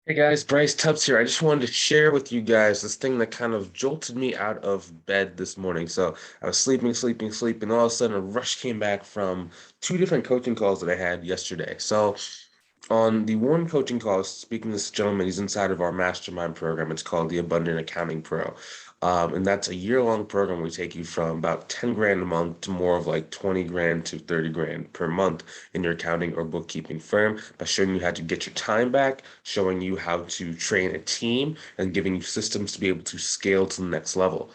Hey guys, Bryce Tubbs here. I just wanted to share with you guys this thing that kind of jolted me out of bed this morning. So I was sleeping. All of a sudden, a rush came back from two different coaching calls that I had yesterday. So on the one coaching call, I was speaking to this gentleman. He's inside of our mastermind program. It's called the Abundant Accounting Pro. And that's a year-long program. We take you from about 10 grand a month to more of like 20 grand to 30 grand per month in your accounting or bookkeeping firm by showing you how to get your time back, showing you how to train a team, and giving you systems to be able to scale to the next level.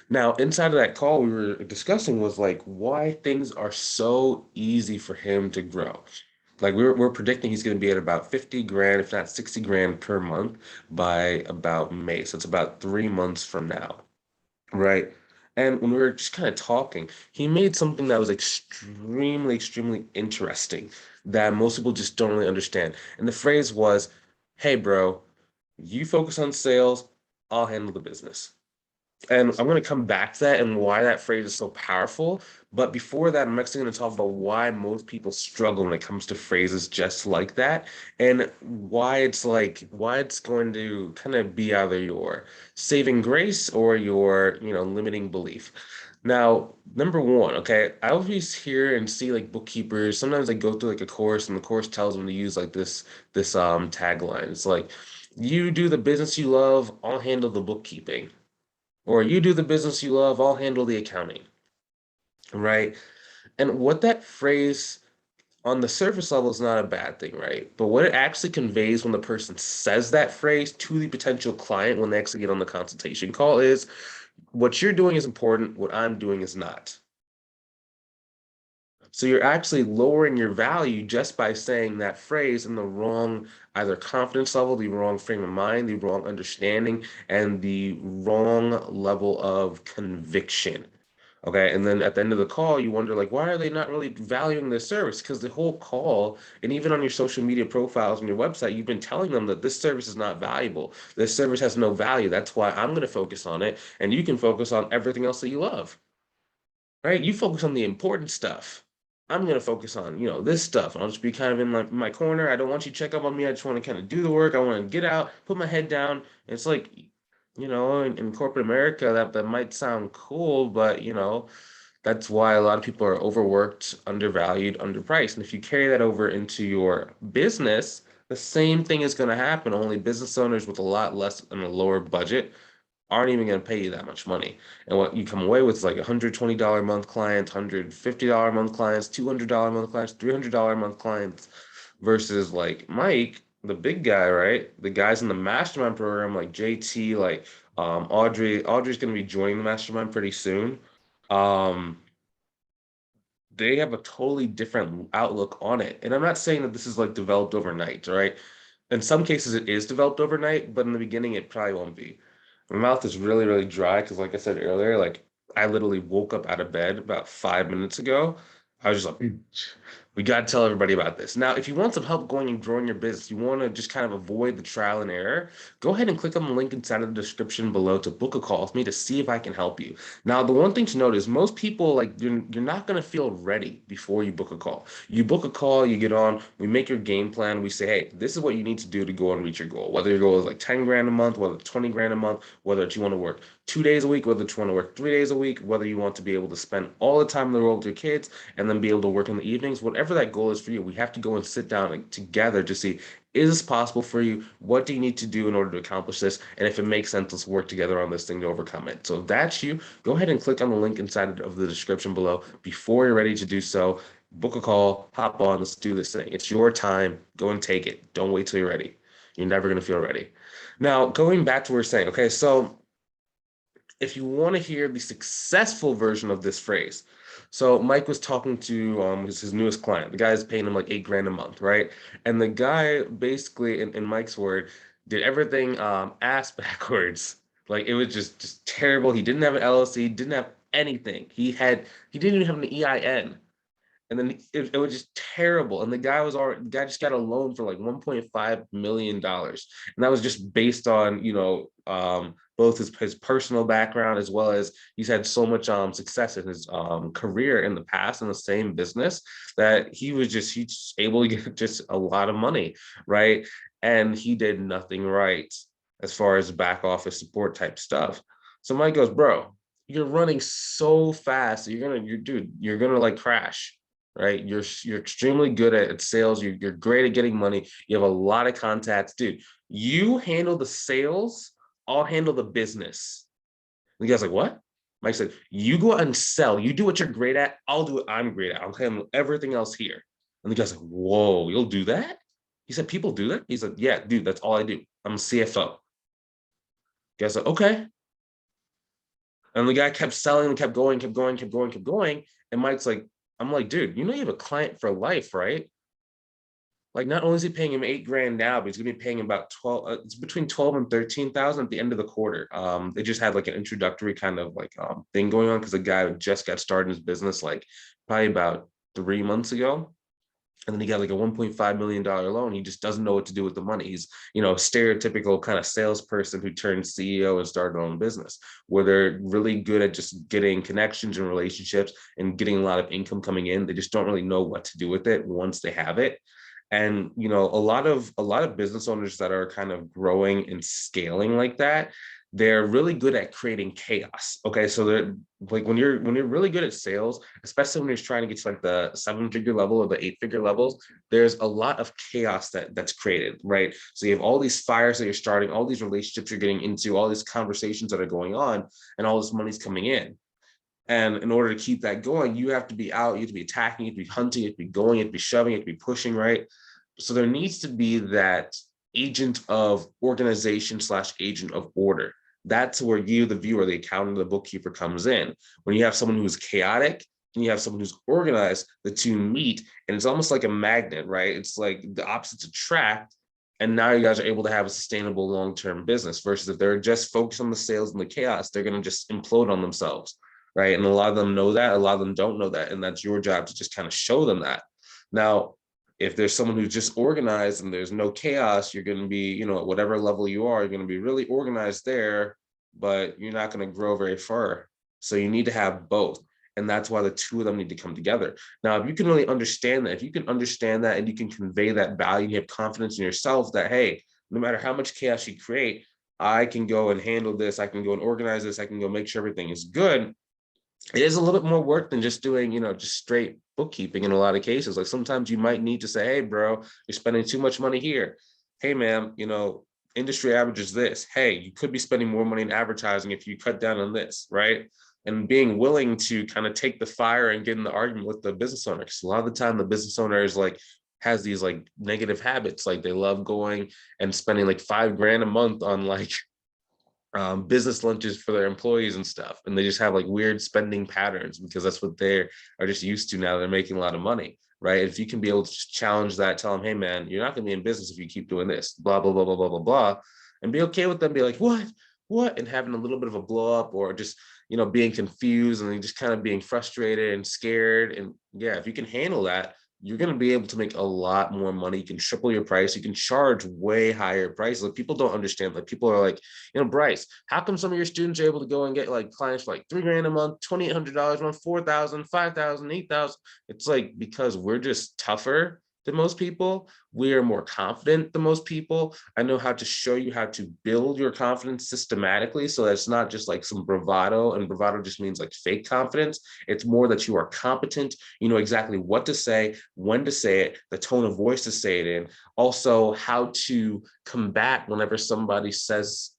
Now, inside of that call, we were discussing was like why things are so easy for him to grow. Like we're predicting he's going to be at about 50 grand, if not 60 grand per month by about May. So it's about 3 months from now, right? And when we were just kind of talking, he made something that was extremely interesting that most people just don't really understand. And the phrase was, "Hey, bro, you focus on sales, I'll handle the business." And I'm going to come back to that and why that phrase is so powerful. But before that, I'm actually going to talk about why most people struggle when it comes to phrases just like that and why it's going to kind of be either your saving grace or your, limiting belief. Now, number one, okay, I always hear and see like bookkeepers, sometimes they go through like a course and the course tells them to use like this tagline. It's like, you do the business you love, I'll handle the bookkeeping. Or you do the business you love, I'll handle the accounting, right? And what that phrase on the surface level is not a bad thing, right? But what it actually conveys when the person says that phrase to the potential client when they actually get on the consultation call is what you're doing is important, what I'm doing is not. So you're actually lowering your value just by saying that phrase in the wrong either confidence level, the wrong frame of mind, the wrong understanding, and the wrong level of conviction. Okay. And then at the end of the call, you wonder, like, why are they not really valuing this service? Because the whole call, and even on your social media profiles on your website, you've been telling them that this service is not valuable. This service has no value. That's why I'm going to focus on it. And you can focus on everything else that you love, right? You focus on the important stuff. I'm going to focus on, this stuff. I'll just be kind of in my corner. I don't want you to check up on me. I just want to kind of do the work. I want to get out, put my head down. It's like, in corporate America, that might sound cool, but, that's why a lot of people are overworked, undervalued, underpriced. And if you carry that over into your business, the same thing is going to happen. Only business owners with a lot less and a lower budget aren't even going to pay you that much money. And what you come away with is like $120 a month clients, $150 a month clients, $200 a month clients, $300 a month clients versus like Mike, the big guy, right? The guys in the mastermind program, like JT, like Audrey's going to be joining the mastermind pretty soon. Um, they have a totally different outlook on it. And I'm not saying that this is like developed overnight, right? In some cases, it is developed overnight, but in the beginning, it probably won't be. My mouth is really dry because, like I said earlier, like I literally woke up out of bed about 5 minutes ago. I was just like, we got to tell everybody about this. Now, if you want some help going and growing your business, you want to just kind of avoid the trial and error, go ahead and click on the link inside of the description below to book a call with me to see if I can help you. Now, the one thing to note is most people, like, you're not going to feel ready before you book a call. You book a call, you get on, we make your game plan, we say, hey, this is what you need to do to go and reach your goal. Whether your goal is like 10 grand a month, whether it's 20 grand a month, whether it's you want to work 2 days a week, whether you want to work 3 days a week, whether you want to be able to spend all the time in the world with your kids and then be able to work in the evenings, whatever that goal is for you, we have to go and sit down together to see, is this possible for you? What do you need to do in order to accomplish this? And if it makes sense, let's work together on this thing to overcome it. So if that's you, go ahead and click on the link inside of the description below before you're ready to do so. Book a call, hop on, let's do this thing. It's your time. Go and take it. Don't wait till you're ready. You're never going to feel ready. Now, going back to what we're saying, okay, so if you want to hear the successful version of this phrase, so Mike was talking to his newest client. The guy's paying him like 8 grand a month, right? And the guy basically, in Mike's word, did everything ass backwards. Like it was just terrible. He didn't have an LLC, didn't have anything. He didn't even have an EIN. And then it was just terrible. And the guy just got a loan for like $1.5 million. And that was just based on, both his personal background as well as he's had so much success in his career in the past in the same business that he's able to get just a lot of money, right? And he did nothing right as far as back office support type stuff. So Mike goes, bro, you're running so fast, you're gonna like crash, right? You're extremely good at sales. You're great at getting money. You have a lot of contacts, dude. You handle the sales, I'll handle the business. And the guy's like, what? Mike said, you go out and sell. You do what you're great at. I'll do what I'm great at. I'll handle everything else here. And the guy's like, whoa, you'll do that? He said, people do that? He's like, yeah, dude, that's all I do. I'm a CFO. The guy's like, okay. And the guy kept selling and kept going, kept going, kept going, kept going. And Mike's like, I'm like, dude, you have a client for life, right? Like, not only is he paying him $8,000 now, but he's gonna be paying him about 12. It's between 12 and 13,000 at the end of the quarter. They just had like an introductory kind of like thing going on because the guy just got started in his business like probably about 3 months ago. And then he got like a $1.5 million loan. He just doesn't know what to do with the money. He's, stereotypical kind of salesperson who turned CEO and started their own business, where they're really good at just getting connections and relationships and getting a lot of income coming in. They just don't really know what to do with it once they have it. And a lot of business owners that are kind of growing and scaling like that, they're really good at creating chaos. Okay, so they're like when you're really good at sales, especially when you're trying to get to like the 7-figure level or the 8-figure levels, there's a lot of chaos that's created, right? So you have all these fires that you're starting, all these relationships you're getting into, all these conversations that are going on, and all this money's coming in. And in order to keep that going, you have to be out, you have to be attacking, you have to be hunting, you have to be going, you have to be shoving, you have to be pushing, right? So there needs to be that agent of organization / agent of order. That's where you, the viewer, the accountant, the bookkeeper comes in. When you have someone who's chaotic and you have someone who's organized, the two meet, and it's almost like a magnet, right? It's like the opposites attract. And now you guys are able to have a sustainable long-term business versus if they're just focused on the sales and the chaos, they're going to just implode on themselves, right? And a lot of them know that, a lot of them don't know that. And that's your job to just kind of show them that. Now, if there's someone who's just organized and there's no chaos, you're going to be, at whatever level you are, you're going to be really organized there, but you're not going to grow very far. So you need to have both. And that's why the two of them need to come together. Now, if you can really understand that, if you can understand that and you can convey that value, you have confidence in yourself that, hey, no matter how much chaos you create, I can go and handle this. I can go and organize this. I can go make sure everything is good. It is a little bit more work than just doing, just straight bookkeeping in a lot of cases. Like sometimes you might need to say, hey, bro, you're spending too much money here. Hey, ma'am, industry average is this. Hey, you could be spending more money in advertising if you cut down on this, right? And being willing to kind of take the fire and get in the argument with the business owner. Because a lot of the time the business owner is like, has these like negative habits. Like they love going and spending like $5,000 a month on like business lunches for their employees and stuff. And they just have like weird spending patterns because that's what they are just used to now. They're making a lot of money, right? If you can be able to challenge that, tell them, hey, man, you're not going to be in business if you keep doing this, blah, blah, blah, blah, blah, blah, blah, and be okay with them, be like, what? And having a little bit of a blow up or just, being confused and just kind of being frustrated and scared. And yeah, if you can handle that, you're going to be able to make a lot more money. You can triple your price. You can charge way higher prices. Like people don't understand. Like people are like, Bryce, how come some of your students are able to go and get like clients for like $3,000 a month, $2,800 a month, 4,000, 5,000, 8,000? It's like because we're just tougher than most people. We are more confident than most people. I know how to show you how to build your confidence systematically. So that's not just like some bravado, and bravado just means like fake confidence. It's more that you are competent. You know exactly what to say, when to say it, the tone of voice to say it in. Also, how to combat whenever somebody says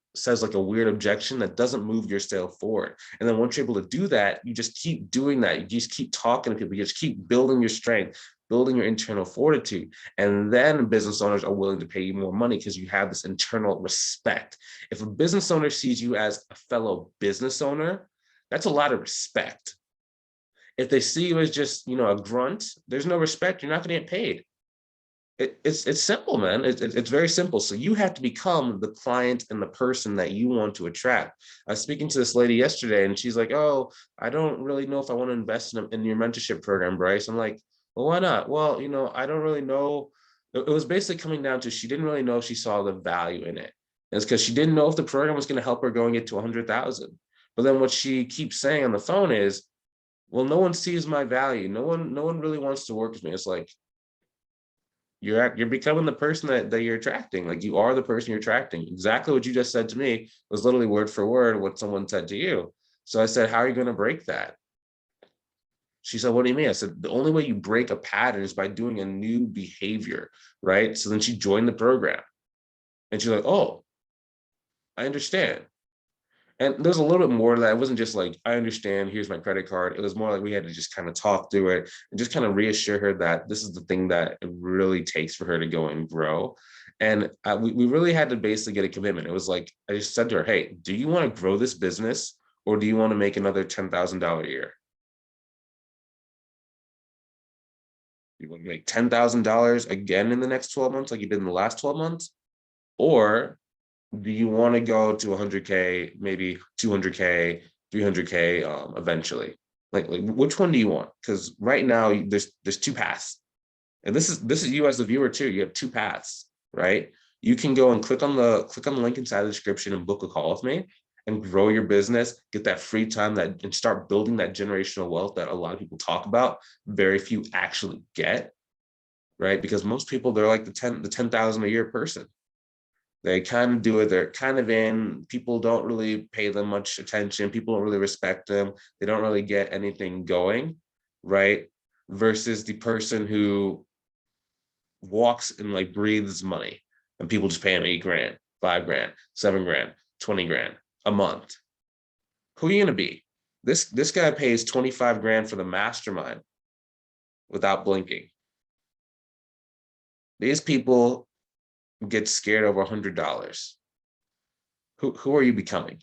like a weird objection that doesn't move your sale forward. And then once you're able to do that, you just keep doing that. You just keep talking to people. You just keep building your strength, building your internal fortitude. And then business owners are willing to pay you more money because you have this internal respect. If a business owner sees you as a fellow business owner, that's a lot of respect. If they see you as just, a grunt, there's no respect. You're not going to get paid. It's simple, man. It's very simple. So you have to become the client and the person that you want to attract. I was speaking to this lady yesterday, and she's like, "Oh, I don't really know if I want to invest in your mentorship program, Bryce." I'm like, "Well, why not?" Well, I don't really know. It was basically coming down to she didn't really know if she saw the value in it. And it's because she didn't know if the program was going to help her going it to 100,000. But then what she keeps saying on the phone is, well, no one sees my value. No one really wants to work with me. It's like, you're becoming the person that you're attracting. Like, you are the person you're attracting. Exactly what you just said to me was literally word for word what someone said to you. So I said, how are you going to break that? She said, what do you mean? I said, the only way you break a pattern is by doing a new behavior, right? So then she joined the program and she's like, oh, I understand. And there's a little bit more to that. It wasn't just like, I understand, here's my credit card. It was more like we had to just kind of talk through it and just kind of reassure her that this is the thing that it really takes for her to go and grow. And we really had to basically get a commitment. It was like, I just said to her, hey, do you want to grow this business or do you want to make another $10,000 a year? You want to make $10,000 again in the next 12 months like you did in the last 12 months? Or do you want to go to 100K, maybe 200K, 300K eventually? Like which one do you want? Because right now there's two paths, and this is you as the viewer too. You have two paths, right? You can go and click on the link inside the description and book a call with me and grow your business, get that free time and start building that generational wealth that a lot of people talk about, very few actually get, right? Because most people, they're like the 10,000 a year person. They kind of do it. They're kind of in. People don't really pay them much attention. People don't really respect them. They don't really get anything going, right? Versus the person who walks and like breathes money, and people just pay him 8 grand, 5 grand, 7 grand, 20 grand a month. Who are you gonna be? This guy pays 25 grand for the mastermind without blinking. These people get scared over $100. Who are you becoming?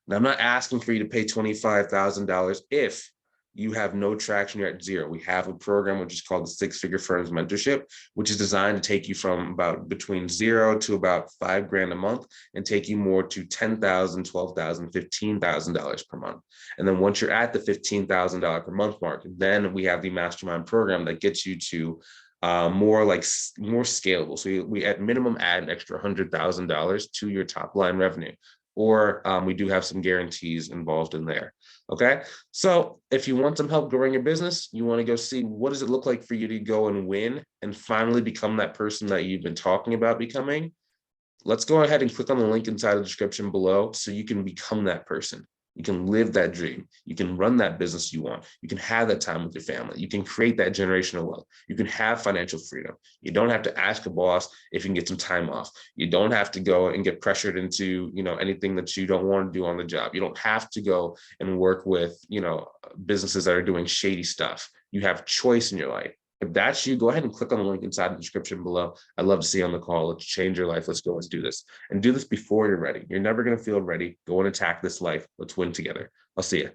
Now, I'm not asking for you to pay $25,000 if you have no traction, you're at zero. We have a program which is called the Six Figure Firms Mentorship, which is designed to take you from about between zero to about 5 grand a month and take you more to $10,000, $12,000, $15,000 per month. And then once you're at the $15,000 per month mark, then we have the mastermind program that gets you to more scalable. So we at minimum add an extra $100,000 to your top line revenue, or we do have some guarantees involved in there. Okay. So if you want some help growing your business, you want to go see what does it look like for you to go and win and finally become that person that you've been talking about becoming, let's go ahead and click on the link inside the description below so you can become that person. You can live that dream. You can run that business you want. You can have that time with your family. You can create that generational wealth. You can have financial freedom. You don't have to ask a boss if you can get some time off. You don't have to go and get pressured into, anything that you don't want to do on the job. You don't have to go and work with, businesses that are doing shady stuff. You have choice in your life. If that's you, go ahead and click on the link inside the description below. I'd love to see you on the call. Let's change your life. Let's go. Let's do this. And do this before you're ready. You're never going to feel ready. Go and attack this life. Let's win together. I'll see you.